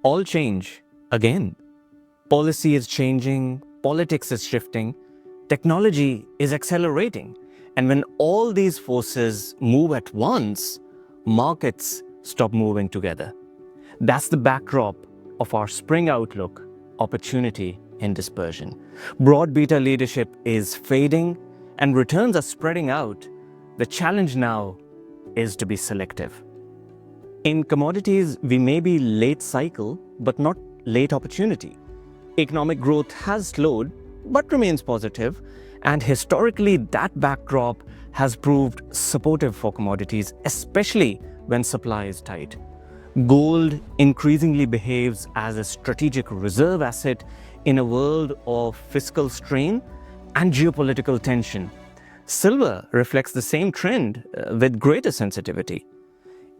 all change again. Policy is changing, politics is shifting, technology is accelerating. And when all these forces move at once, markets stop moving together. That's the backdrop of our spring outlook, opportunity in dispersion. Broad beta leadership is fading and returns are spreading out. The challenge now is to be selective. In commodities, we may be late cycle, but not late opportunity. Economic growth has slowed, but remains positive, and historically that backdrop has proved supportive for commodities, especially when supply is tight. Gold increasingly behaves as a strategic reserve asset in a world of fiscal strain and geopolitical tension. Silver reflects the same trend with greater sensitivity.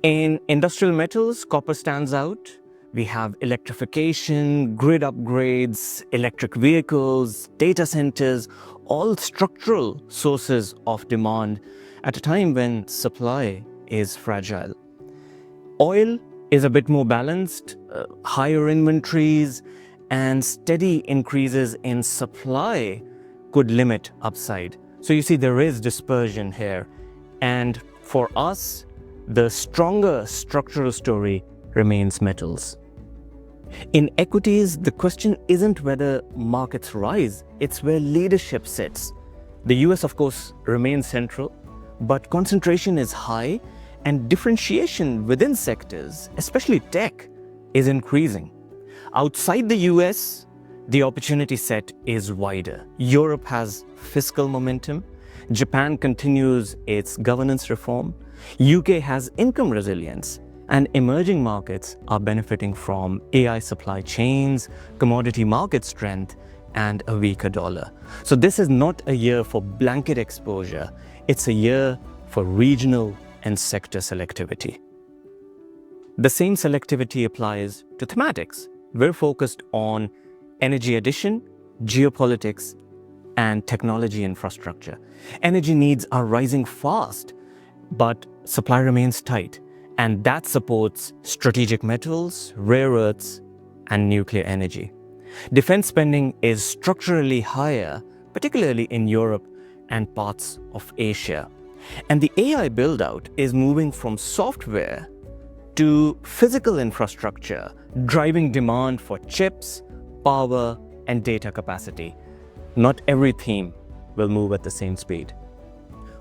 In industrial metals, copper stands out. We have electrification, grid upgrades, electric vehicles, data centers, all structural sources of demand at a time when supply is fragile. Oil is a bit more balanced, higher inventories and steady increases in supply could limit upside. So you see there is dispersion here. And for us, the stronger structural story remains metals. In equities, the question isn't whether markets rise, it's where leadership sits. The US, of course, remains central, but concentration is high and differentiation within sectors, especially tech, is increasing. Outside the US, the opportunity set is wider. Europe has fiscal momentum. Japan continues its governance reform. UK has income resilience. And emerging markets are benefiting from AI supply chains, commodity market strength, and a weaker dollar. So this is not a year for blanket exposure. It's a year for regional and sector selectivity. The same selectivity applies to thematics. We're focused on energy addition, geopolitics, and technology infrastructure. Energy needs are rising fast, but supply remains tight. And that supports strategic metals, rare earths, and nuclear energy. Defense spending is structurally higher, particularly in Europe and parts of Asia. And the AI build-out is moving from software to physical infrastructure, driving demand for chips, power, and data capacity. Not every theme will move at the same speed.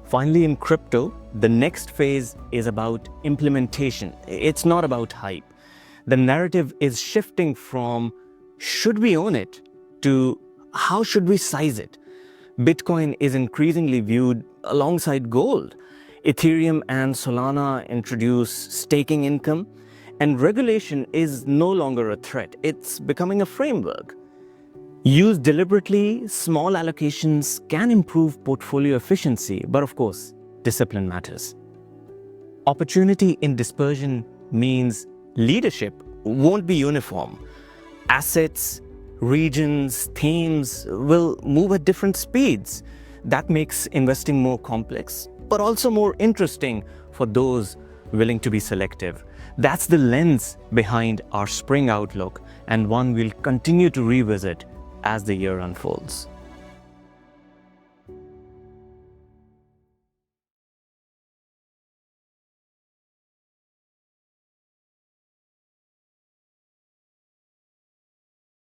Finally, in crypto, the next phase is about implementation. It's not about hype. The narrative is shifting from should we own it to how should we size it? Bitcoin is increasingly viewed alongside gold. Ethereum and Solana introduce staking income, and regulation is no longer a threat. It's becoming a framework. Used deliberately, small allocations can improve portfolio efficiency, but of course, discipline matters. Opportunity in dispersion means leadership won't be uniform. Assets, regions, themes will move at different speeds. That makes investing more complex, but also more interesting for those willing to be selective. That's the lens behind our spring outlook, and one we'll continue to revisit as the year unfolds.